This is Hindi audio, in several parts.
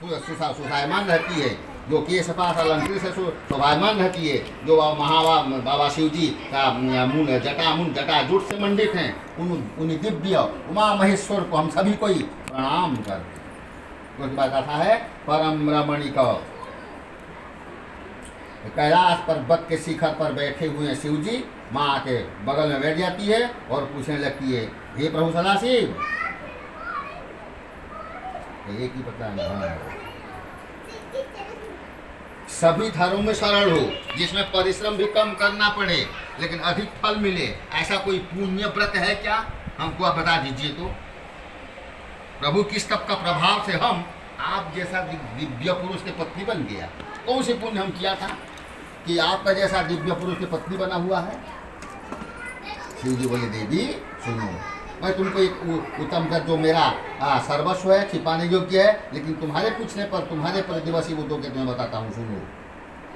सुशायमान रहती है, जो केश पास अलंकृत से शोभायमान रहती है, जो बाबा शिव जी का जटा जुट से मंडित हैं, उन दिव्य उमा महेश्वर को हम सभी को ही प्रणाम करते हैं। उसके बाद कथा है परम रमणिक। कैलाश पर्वत के शिखर पर बैठे हुए हैं शिव जी, माँ के बगल में बैठ जाती है और पूछने लगती है, हे प्रभु सदाशिव, एक ही पता नहीं, सभी धर्मों में सरल हो, जिसमें परिश्रम भी कम करना पड़े लेकिन अधिक फल मिले, ऐसा कोई पुण्य व्रत है क्या? हमको आप बता दीजिए तो। प्रभु किस तप का प्रभाव से हम आप जैसा दिव्य पुरुष के पत्नी बन गया? कौन से पुण्य हम किया था कि आपका जैसा दिव्य पुरुष के पत्नी बना हुआ है? शिव जी बोले, देवी सुनो, मैं तुमको एक उत्तम कर जो मेरा सर्वस्व है, छिपाने योग्य है, लेकिन तुम्हारे पूछने पर तुम्हारे प्रतिदिवसी मुद्दों के तुम्हें बताता हूँ, सुनो।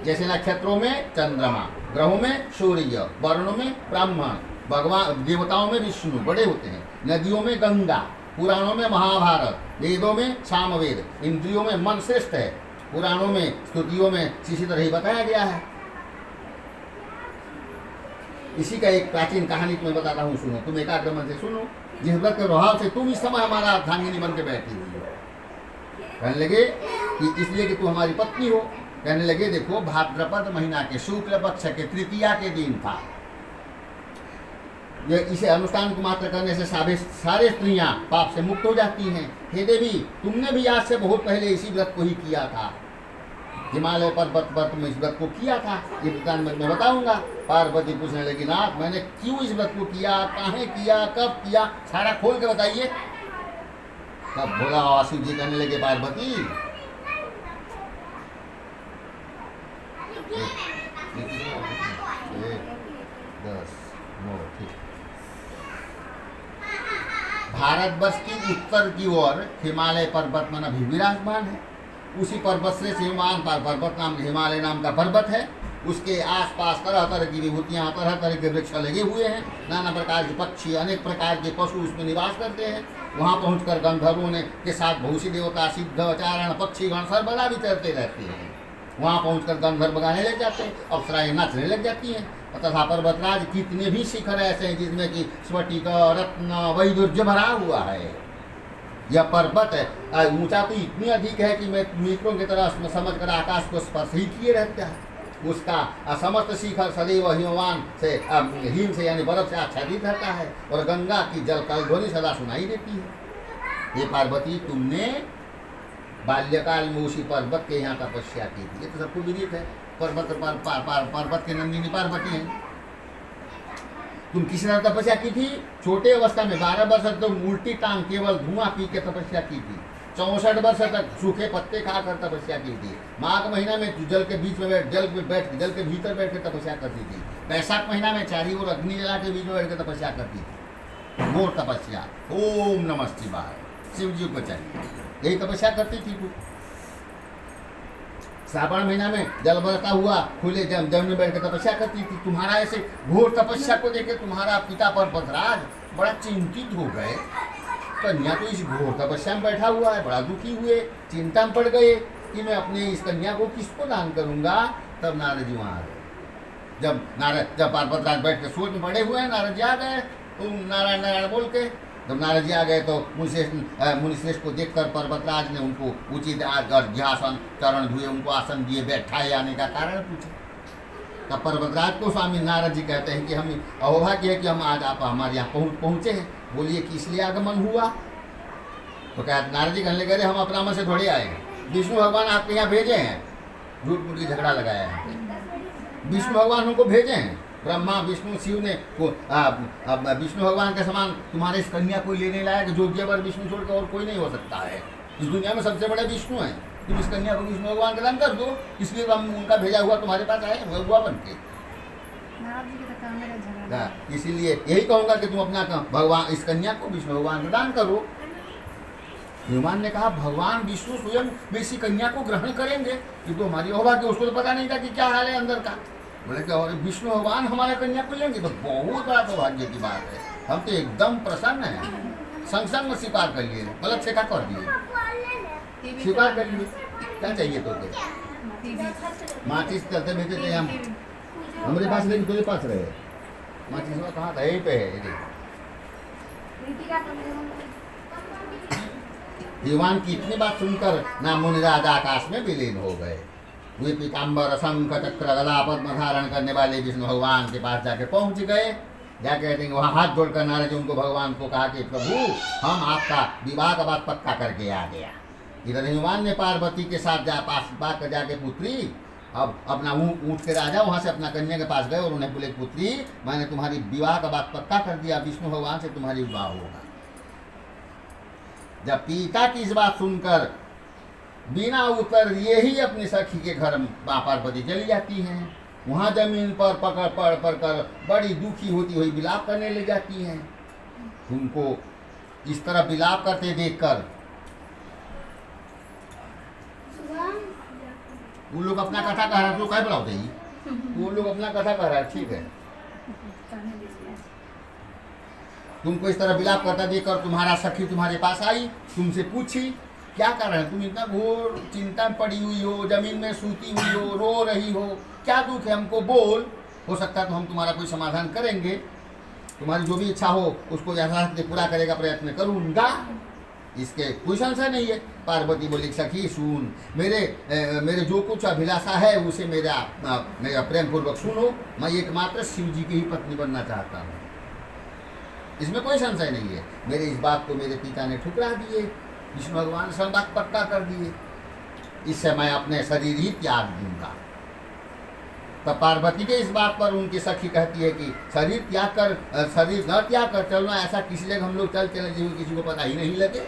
जैसे नक्षत्रों में चंद्रमा, ग्रहों में सूर्य, वर्णों में ब्राह्मण, भगवान देवताओं में विष्णु बड़े होते हैं, नदियों में गंगा, पुराणों में महाभारत, वेदों में सामवेद, इंद्रियों में मन श्रेष्ठ है, पुराणों में स्तुतियों में इसी तरह ही बताया गया है। इसी का एक प्राचीन कहानी तुम्हें बताता हूँ, सुनो, तुम एकाग्र मन से सुनो, जिस व्रत के प्रभाव से तुम इस समय हमारा अर्धांगिनी बन के बैठी हुई हो। कहने लगे कि इसलिए कि तू हमारी पत्नी हो। कहने लगे, देखो भाद्रपद महीना के शुक्ल पक्ष के तृतीया के दिन था, ये इसे अनुष्ठान को मात्र करने से सारे स्त्रियां पाप से मुक्त हो जाती हैं। हे देवी, तुमने भी आज से बहुत पहले इसी व्रत को ही किया था, हिमालय पर्वत में इस व्रत को किया था, ये वृत्तांत मैं बताऊंगा। पार्वती पूछने लगी, नाथ मैंने क्यों इस व्रत को किया, कहाँ किया, कब किया, सारा खोल के बताइए। तब भोला बाबा शिव जी कहने लगे, पार्वती भारतवर्ष की उत्तर की ओर हिमालय पर्वत मन अभी विराजमान है। उसी पर्वत से श्रीमान पर्वत नाम हिमालय नाम का पर्वत है। उसके आसपास तरह तरह की विभूतियाँ, तरह तरह के वृक्ष लगे हुए हैं, नाना प्रकार के पक्षी, अनेक प्रकार के पशु उसमें निवास करते हैं। वहाँ पहुंचकर गंधर्वों ने के साथ भूषी देवता, सिद्ध, चारण, पक्षीगण सर्वदा विचरते रहते हैं। वहाँ पहुंचकर गंधर्व गाने लग जाते हैं, अप्सराएं नाचने लग जाती हैं। तथा पर्वतराज कितने भी शिखर ऐसे हैं जिसमें कि स्फटिक, रत्न, वैदुर्य भरा हुआ है। यह पर्वत है ऊंचा तो इतनी अधिक है कि मैं मीटरों की तरह समझकर आकाश को स्पर्श ही किए रहता है। उसका समस्त शिखर सदैव हिमवान से हिम से यानी बर्फ से आच्छादित रहता है और गंगा की जल कलध्वनि सदा सुनाई देती है। ये पार्वती, तुमने बाल्यकाल में उसी पर्वत के यहाँ तपस्या की थी, ये तो सबको विदित है। पर्वत के नंदिनी पार्वती हैं। तुम किस तरह तपस्या की थी? छोटे अवस्था में 12 वर्ष तक तो उल्टी टांग केवल धुआं पी के तपस्या की थी। 64 वर्ष तक सूखे पत्ते खाकर तपस्या की थी। माघ महीना में जल के बीच में जल के भीतर बैठ के तपस्या करती थी। वैशाख महीना में चारी ओर अग्नि जला के बीच में बैठ के तपस्या करती थी। घोर तपस्या, ओम नमः शिवाय, शिव जी को चाहिए, यही तपस्या करती थी तू। श्रावण महीना में जल बरता हुआ खुले जल में बैठ के तपस्या करती थी। तुम्हारा ऐसे घोर तपस्या को देख के तुम्हारा पिता पर्वतराज बड़ा चिंतित हो गए। कन्या तो इस घोर तपस्या में बैठा हुआ है, बड़ा दुखी हुए, चिंता में पड़ गए कि मैं अपने इस कन्या को किसको दान करूंगा। तब नारद जी वहाँ आ गए। जब पर्वतराज बैठ के सोच में पड़े हुए हैं, नारद जी आ गए, तुम नारायण नारायण बोल के। जब नारद जी आ गए तो मुनिश्रेष्ठ को देखकर पर्वतराज ने उनको उचित अर्घ्यासन चरण धुए, उनको आसन दिए, बैठाए आने का कारण पूछा। तब पर्वतराज को स्वामी नारद जी कहते हैं कि हम अहोभाग्य है कि हम आज आप हमारे यहाँ पहुँचे हैं। बोलिए कि इसलिए आगमन हुआ? तो क्या नारद जी कहने लगे, हम अपना मन से थोड़े आए, विष्णु भगवान आपके यहाँ भेजे हैं। झूठ मूठ की झगड़ा लगाया है, विष्णु भगवान हमको भेजे हैं। ब्रह्मा विष्णु शिव ने विष्णु भगवान के समान तुम्हारे इस कन्या को लेने लायक योग्य पर विष्णु छोड़ के और कोई नहीं हो सकता है। इस दुनिया में सबसे बड़े विष्णु हैं। तुम इस कन्या को विष्णु भगवान का दान कर दो, इसलिए हम उनका भेजा हुआ तुम्हारे पास आए हुआ बन के। इसीलिए यही कहूँगा कि तुम अपना भगवान इस कन्या को विष्णु भगवान का दान करो। हनुमान ने कहा, भगवान विष्णु स्वयं इसी कन्या को ग्रहण करेंगे? ये तो हमारी अहोभाग्य, उसको तो पता नहीं था कि क्या हाल है अंदर का। बोले कि और विष्णु भगवान हमारे कन्या को लेंगे तो बहुत बड़ा सौभाग्य की बात है। हम तो एकदम प्रसन्न हैं, संग में स्वीकार कर लिए, गलत से क्या कर दिए। स्वीकार कर लिए। क्या चाहिए तो माचिस चलते भेजते थे हम, हमारे पास नहीं, तेरे पास रहे माचिस में कहाँ था, यहीं पे है। हिमवान की इतनी बात सुनकर ना मुनि राजा आकाश में विलीन हो गए। वे पीताम्बर शंख चक्र गदा पद्म धारण करने वाले विष्णु भगवान के पास जाके पहुंच गए। जाके कहते हैं वहाँ हाथ जोड़कर नारद जी उनको भगवान को कहा कि प्रभु हम आपका विवाह का बात पक्का करके आ गया। इधर हिमवान ने पार्वती के साथ पास बात कर जाके पुत्री अब अपना ऊँट के राजा वहाँ से अपना कन्या के पास गए और उन्हें बोले पुत्री मैंने तुम्हारी विवाह का बात पक्का कर दिया, विष्णु भगवान से तुम्हारी विवाह होगा। जब पिता की इस बात सुनकर बिना उतर ये ही अपनी सखी के घर माँ पार्वती चली जाती हैं। वहाँ जमीन पर पड़ कर बड़ी दुखी होती हुई विलाप करने लग जाती हैं। उनको इस तरह विलाप करते देखकर वो लोग अपना कथा कह रहा है, तो क्या बुलाओ ही वो लोग अपना कथा कह रहा है, ठीक है। तुमको इस तरह विलाप करता देखकर तुम्हारा सखी तुम्हारे पास आई, तुमसे पूछी क्या कर रहे हैं, तुम इतना घोर चिंता में पड़ी हुई हो, जमीन में सूती हुई हो, रो रही हो, क्या दुख है, हमको बोल, हो सकता है तो हम तुम्हारा कोई समाधान करेंगे, तुम्हारी जो भी इच्छा हो उसको यथार्थ पूरा करेगा प्रयत्न करूँगा, इसके कोई संशय नहीं है। पार्वती बोली सखी सुन, मेरे जो कुछ अभिलाषा है उसे मेरा प्रेम पूर्वक सुनो, मैं एकमात्र शिव जी की ही पत्नी बनना चाहता हूँ, इसमें कोई संशय नहीं है। मेरे इस बात को मेरे पिता ने ठुकरा दिए, विष्णु भगवान ने बात पक्का कर दिए, इससे मैं अपने शरीर ही त्याग दूंगा। तब पार्वती के इस बात पर उनकी सखी कहती है कि शरीर न त्याग कर चलना, ऐसा किसी जगह हम लोग चल चले जिसको किसी को पता ही नहीं लगे।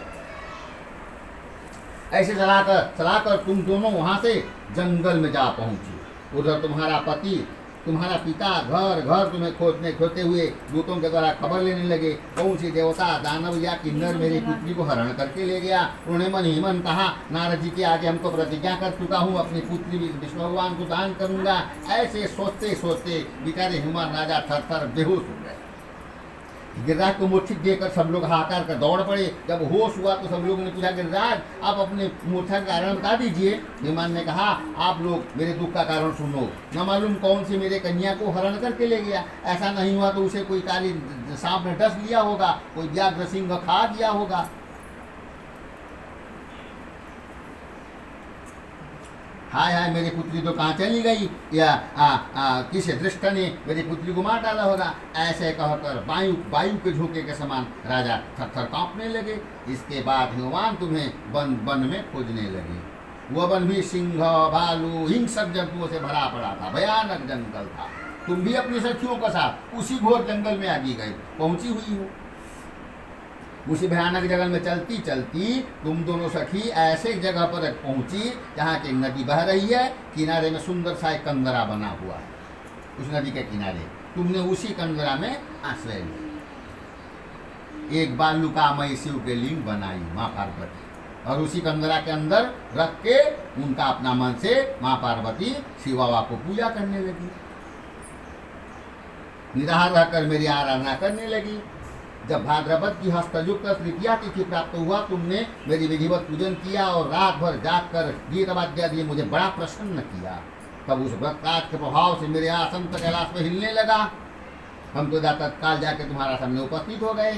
ऐसे चलाकर तुम दोनों वहां से जंगल में जा पहुंची। उधर तुम्हारा पिता घर तुम्हें खोजते हुए दूतों के द्वारा खबर लेने लगे। कौन सी देवता दानव या किन्नर मेरी पुत्री को हरण करके ले गया। उन्होंने मन ही मन कहा नारद जी के आगे हम तो प्रतिज्ञा कर चुका हूँ, अपनी पुत्री विष्णु भगवान को दान करूंगा। ऐसे सोचते सोचते बेचारे हिमवान राजा थर बेहोश हो गए। गिरिराज को मूर्छित देकर सब लोग हाहाकार कर दौड़ पड़े। जब होश हुआ तो सब लोगों ने पूछा गिरिराज आप अपने मूर्छा का कारण बता दीजिए। हिमवान ने कहा आप लोग मेरे दुख का कारण सुनो। न मालूम कौन सी मेरे कन्या को हरण करके ले गया, ऐसा नहीं हुआ तो उसे कोई काली सांप ने डस लिया होगा, कोई व्याघ्र सिंह खा दिया होगा। हाय हाय मेरी पुत्री तो कहाँ चली गई, या किसी दृष्ट ने मेरी पुत्री को मार डाला होगा। ऐसे कहकर वायु के झोंके के समान राजा थर कांपने लगे। इसके बाद हिमवान तुम्हें वन में खोजने लगे। वह वन भी सिंह भालू हिंसक जंतुओं से भरा पड़ा था, भयानक जंगल था। तुम भी अपनी सखियों के साथ उसी घोर जंगल में आगे गए पहुंची हुई हो। उसी भयानक जंगल में चलती चलती तुम दोनों सखी ऐसे जगह पर पहुंची जहाँ की नदी बह रही है, किनारे में सुंदर सा एक कंदरा बना हुआ है। उस नदी के किनारे तुमने उसी कंदरा में आश्रय लिया। एक बालुकामयी शिव के लिंग बनाई माँ पार्वती, और उसी कंदरा के अंदर रख के उनका अपना मन से माँ पार्वती शिव बाबा को पूजा करने लगी। निराहार रहकर मेरी आराधना करने लगी। जब भाद्रपद की हस्तयुक्त तृतीया तिथि प्राप्त हुआ तुमने मेरी विधिवत पूजन किया और रात भर जाग कर गीत वाद्य दिए मुझे बड़ा प्रसन्न किया। तब उस व्रतराज के प्रभाव से मेरे आसन तक कैलाश में हिलने लगा। हम तो तत्काल जाके तुम्हारा सामने उपस्थित हो गए।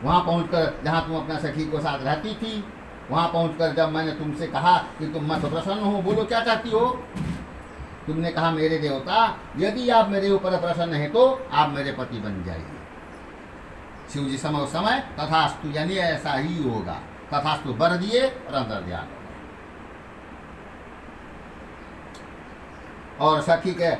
वहाँ पहुँचकर जहाँ तुम अपना सखी को साथ रहती थी, वहाँ पहुँचकर जब मैंने तुमसे कहा कि तुम मत प्रसन्न हो, बोलो क्या चाहती हो। तुमने कहा मेरे देवता यदि आप मेरे ऊपर प्रसन्न हैं तो आप मेरे पति बन जाइए। शिव जी समय तथास्तु, यानी ऐसा ही होगा। तथास्तु वर दिए और अंदर ध्यान। और सखी के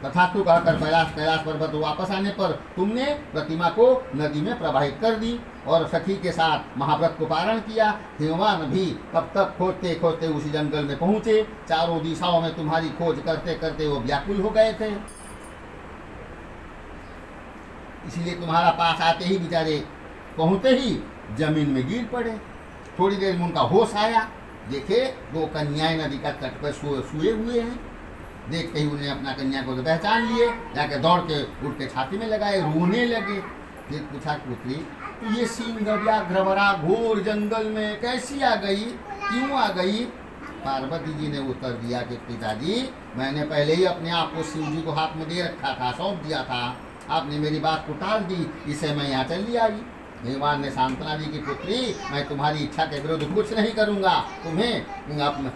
तथास्तु कहकर कैलाश पर्वत वापस आने पर तुमने प्रतिमा को नदी में प्रवाहित कर दी और सखी के साथ महाव्रत को पारण किया। हिमवान भी तब तक खोजते खोजते उसी जंगल में पहुंचे। चारों दिशाओं में तुम्हारी खोज करते करते वो व्याकुल हो गए थे। इसलिए तुम्हारा पास आते ही बेचारे पहुँचते ही जमीन में गिर पड़े। थोड़ी देर में उनका होश आया, देखे दो कन्याएं नदी का तट पर सोए हुए हैं। देखते ही उन्हें अपना कन्या को तो पहचान लिए, जाके दौड़ के उठ के छाती में लगाए, रोने लगे। फिर पूछा पुत्री तो ये सिंह व्याघ्र भरा घोर जंगल में कैसी आ गई, क्यों आ गई? पार्वती जी ने उत्तर दिया कि पिताजी, मैंने पहले ही अपने आप को शिव जी को हाथ में दे रखा था, सौंप दिया था। आपने मेरी बात को टाल दी, इसे मैं यहाँ चली आई। भगवान ने सांत्वना दी कि पुत्री, मैं तुम्हारी इच्छा के विरुद्ध कुछ नहीं करूँगा, तुम्हें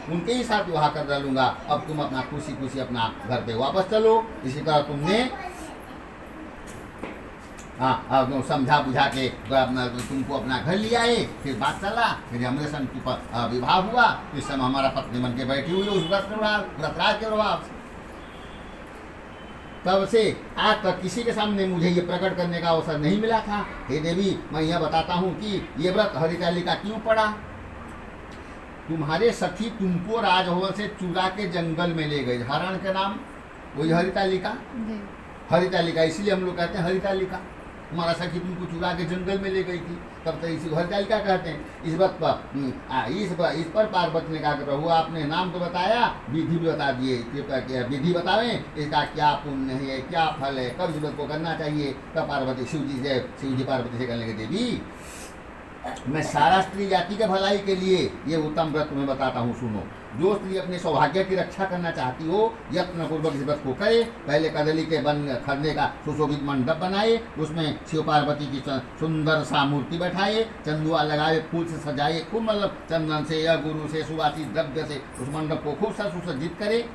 उनके ही साथ विवाह कर डालूंगा। अब तुम अपना खुशी खुशी अपना घर पे वापस चलो। इसी तरह तुमने समझा बुझा के तुमको अपना घर ले आए। फिर बात चला, फिर हमारे संग विवाह हुआ। इस समय हमारा पत्नी मन के बैठी हुई उस व्रतराज के प्रभाव से। तब से आज तक किसी के सामने मुझे ये प्रकट करने का अवसर नहीं मिला था। हे देवी, मैं यह बताता हूँ कि ये व्रत हरितालिका क्यों पड़ा। तुम्हारे सखी तुमको राजभवन से चुरा के जंगल में ले गई। हरण के नाम वही हरितालिका, हरितालिका इसलिए हम लोग कहते हैं हरितालिका। तुम्हारा सखी तुमको चुरा के जंगल में ले गई थी, तब तो इसी हरितालिका कहते हैं। इस बात पर इस पर पार्वती ने कहा कि प्रभु, आपने नाम तो बताया, विधि भी बता दिए, कृपया किया विधि बतावें, इसका क्या पुण्य है, क्या फल है, कब इस व्रत को करना चाहिए। तब पार्वती शिव जी पार्वती से कहने लगे, देवी मैं सारा स्त्री जाति के भलाई के लिए ये उत्तम व्रत तुम्हें बताता हूँ, सुनो। जो स्त्री अपने सौभाग्य की रक्षा करना चाहती हो, यत्न पूर्वक इस व्रत को करे। पहले कदली के बन खरने का सुशोभित मंडप बनाए, उसमें शिव पार्वती की सुंदर सा मूर्ति बैठाए, चंदुआ लगाए, फूल से सजाए, खूब मतलब चंदन से या गुरु से सुवासित द्रव्य से उस मंडप को खूब सा सुसज्जित करे।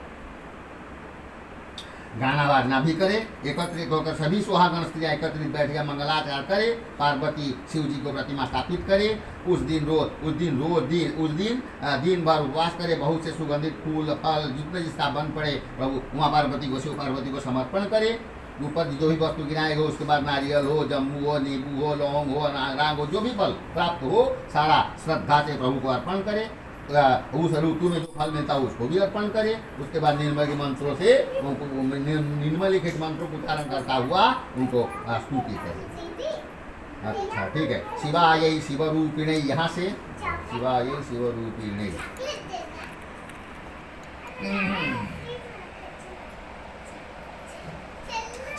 गाना बाजना भी करे। एकत्रित होकर सभी सुहागन स्त्रियाँ एकत्रित बैठकर मंगलाचार करे। पार्वती शिव जी को प्रतिमा स्थापित करे। उस दिन दिन भर उपवास करे। बहुत से सुगंधित फूल फल जितने जिसका बन पड़े प्रभु वहाँ पार्वती को शिव पार्वती को समर्पण करे। ऊपर जो भी वस्तु गिराए हो, उसके बाद नारियल हो, जम्मू हो, नींबू हो, लौंग हो, रांग हो, जो भी फल प्राप्त हो सारा श्रद्धा से प्रभु को अर्पण करे। उस ऋतु में जो फल मिलता है उसको भी अर्पण करे। उसके बाद निर्मल मंत्रों से निर्मल लिखित मंत्रों को उच्चारण करता हुआ उनको स्तुति करे। अच्छा ठीक है। शिवाय शिवरूपिणे, यहाँ से शिवाय शिवरूपिणे।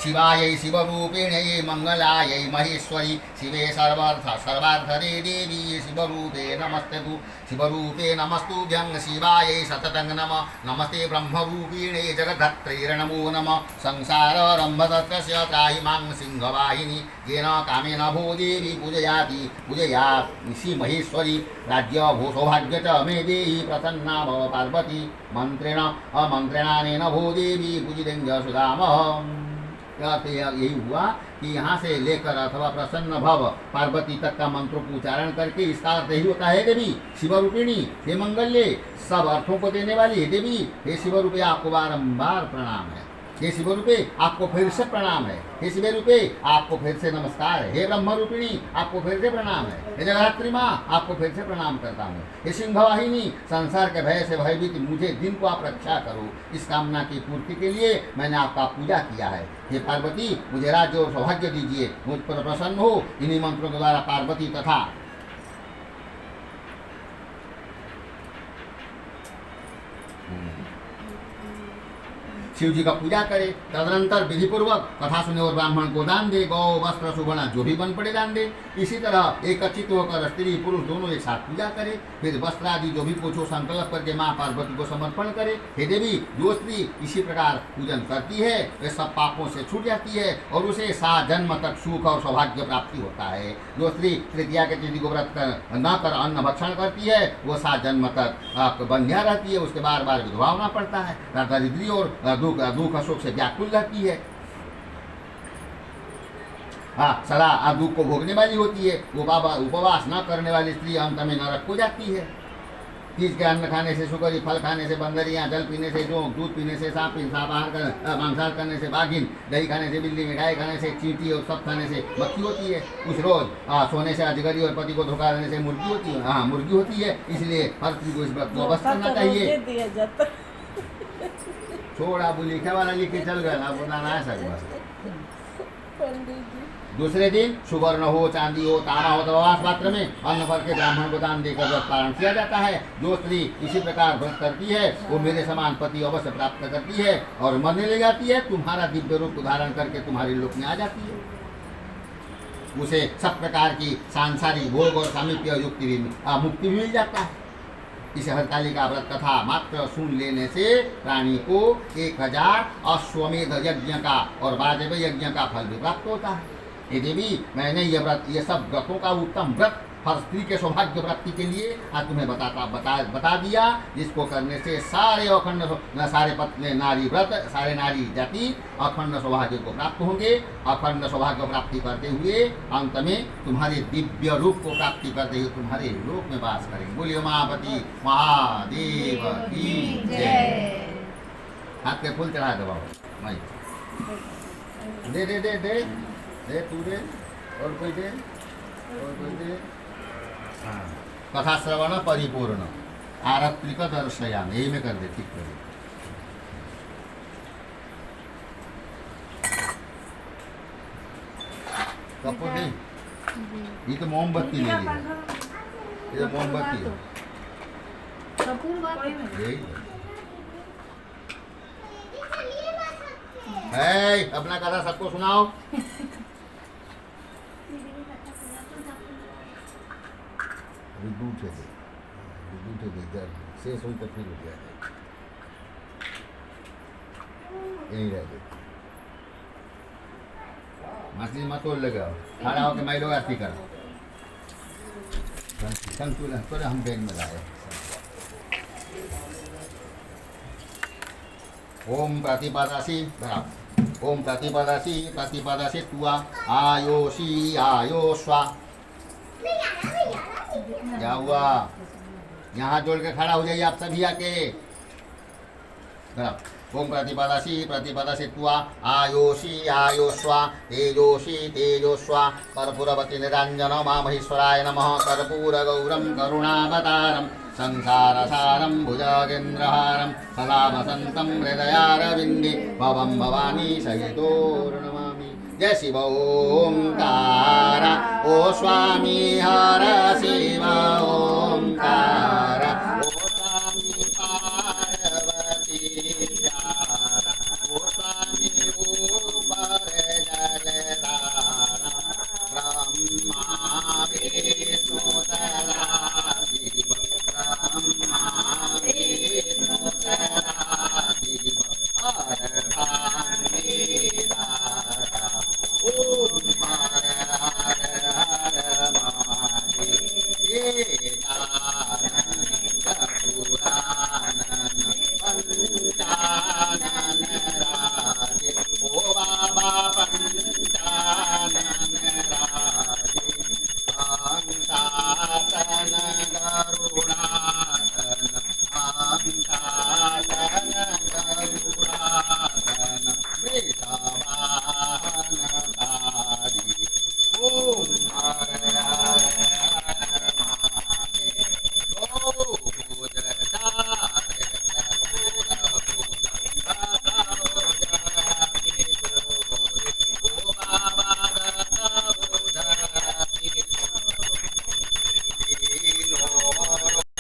शिवाय शिवरूपिणे मंगलायै महेश्वरी शिवे सर्वार्थदे देवी शिवरूपे नमस्तु शिवरूपे नमस्तुभ्यं शिवायै सततं नमः। नमस्ते ब्रह्मरूपिणे जगद्धत्रै नमो नमः। संसारारम्भतस्य त्राहि मां सिंहवाहिनी येन कामेन भो देवी पूजयामि महेश्वरी। राज्य भो सौभाग्य च मे देहि प्रसन्ना भव पार्वती। मंत्रेण अमंत्रेणानेन भो देवी पूजितं सुधामः। यही हुआ कि यहाँ से लेकर अथवा प्रसन्न भव पार्वती तक का मंत्रों को उच्चारण करके इसका अर्थ यही होता है देवी शिवरूपिणी हे मंगल्ये, सब अर्थों को देने वाली है देवी। हे शिवरूपे आपको बारंबार प्रणाम है। हे शिवरूपे आपको फिर से प्रणाम है। हे शिवरूपे आपको फिर से नमस्कार है। हे ब्रह्मरूपिणी आपको फिर से प्रणाम है। हे जगधात्री माँ आपको फिर से प्रणाम करता हूँ। हे सिंहवाहिनी संसार के भय से भयभीत मुझे दिन को आप रक्षा करो। इस कामना की पूर्ति के लिए मैंने आपका पूजा किया है। हे पार्वती मुझे राज्य और सौभाग्य दीजिए, मुझ पर प्रसन्न हो। इन्हीं मंत्रों के द्वारा पार्वती तथा शिव जी का पूजा करे। तदनंतर विधि पूर्वक कथा सुने और ब्राह्मण को दान दे। गौ वस्त्र सुवर्ण जो भी बन पड़े दान दे। इसी तरह एकत्रित होकर स्त्री पुरुष दोनों एक साथ पूजा करे। फिर वस्त्र आदि जो भी पूछो संकल्प करके माँ पार्वती को समर्पण करे। हे देवी जो स्त्री इसी प्रकार पूजन करती है वे सब पापों से छूट जाती है और उसे 7 जन्म तक सुख और सौभाग्य प्राप्ति होता है। जो स्त्री तृतीया के तिथि को व्रत न कर अन्न भक्षण करती है वो 7 जन्म तक बंध्या रहती है। उसके बार बार विधवा होना पड़ता है। दरिद्री और दुख अशोक से व्याकुल रहती है। सदा दुख को भोगने वाली होती है। वो उपवास न करने वाली स्त्री अंत में नरक को जाती है। तीज के अन्न खाने से सुकरी, फल खाने से बंदरियाँ, जल पीने से जोंक, दूध पीने से सांप, मांसाहार करने से बाघिन, दही खाने से बिल्ली, मिठाई खाने से चींटी और सब खाने से मक्खी होती है। उस रोज सोने से अजगरी और पति को धोखा देने से मुर्गी होती है। मुर्गी होती है। इसलिए हर स्त्री को इस व्रत को अवश्य करना चाहिए। छोड़ा बोली क्या वाला लिख के चल गया ना बनाना है सब। दूसरे दिन सुवर्ण हो, चांदी हो, तारा हो, दवास पात्र में अन्न भर के ब्राह्मण को दान देकर व्रत पारण किया जाता है। जो स्त्री इसी प्रकार व्रत करती है वो मेरे समान पति अवश्य प्राप्त करती है और मरने ले जाती है। तुम्हारा दिव्य रूप धारण करके तुम्हारी लोक में आ जाती है। उसे सब प्रकार की सांसारिक भोग और सामीप्य युक्ति भी मुक्ति भी मिल जाता है। इस हरतालिका व्रत कथा मात्र सुन लेने से प्राणी को 1000 अश्वमेध यज्ञ का और वाजपेयी यज्ञ का फल भी प्राप्त होता है। यदि भी मैंने ये सब व्रतों का उत्तम व्रत हर स्त्री के सौभाग्य प्राप्ति के लिए आज तुम्हें बता दिया, जिसको करने से सारे अखंड सारे पत्नी नारी व्रत सारे नारी जाति अखंड सौभाग्य को प्राप्त होंगे। अखंड सौभाग्य प्राप्ति करते हुए अंत में तुम्हारे दिव्य रूप को प्राप्ति करते हुए तुम्हारे लोक में वास करेंगे। बोलिए उमापति महादेव की जय। हाथ पे फूल चढ़ा दो बाबा। दे दे दे दे दे तू दे और कोई दे और कोई दे। कथा श्रवण परिपूर्ण आरत्रिक दर्शयाम, यही में कर दे, ठीक कर दे। कपूर नहीं, ये तो मोमबत्ती ले ली, ये तो मोमबत्ती है। यही अपना कथा सबको सुनाओ। शेष हुई तो फिर हो गया, यही रह गई। मछली मत तोड़ लगा, खड़ा होकर मैं लोग आरती कर संतुलन तो हम बैग में लाए। ओम प्रतिपदासी ओम प्रतिपदासी तुआ आयोशी आयोस्वा। क्या हुआ? यहाँ जोड़ के खड़ा हो जाइए आप सभी आके। ओम प्रतिपदासी त्वा आयोषी आयोस्वा तेजोषी तेजोस्वा कर्पूरवती निरंजन मामहेश्वराय नमः। कर्पूर गौरम करुणावतारम संसारसारं भुजगेन्द्रहारं सदा वसन्तं हृदयारविन्दे भवं भवानी सहितोर्नमामि। जय शिव ओंकार ओ स्वामी हर शिव।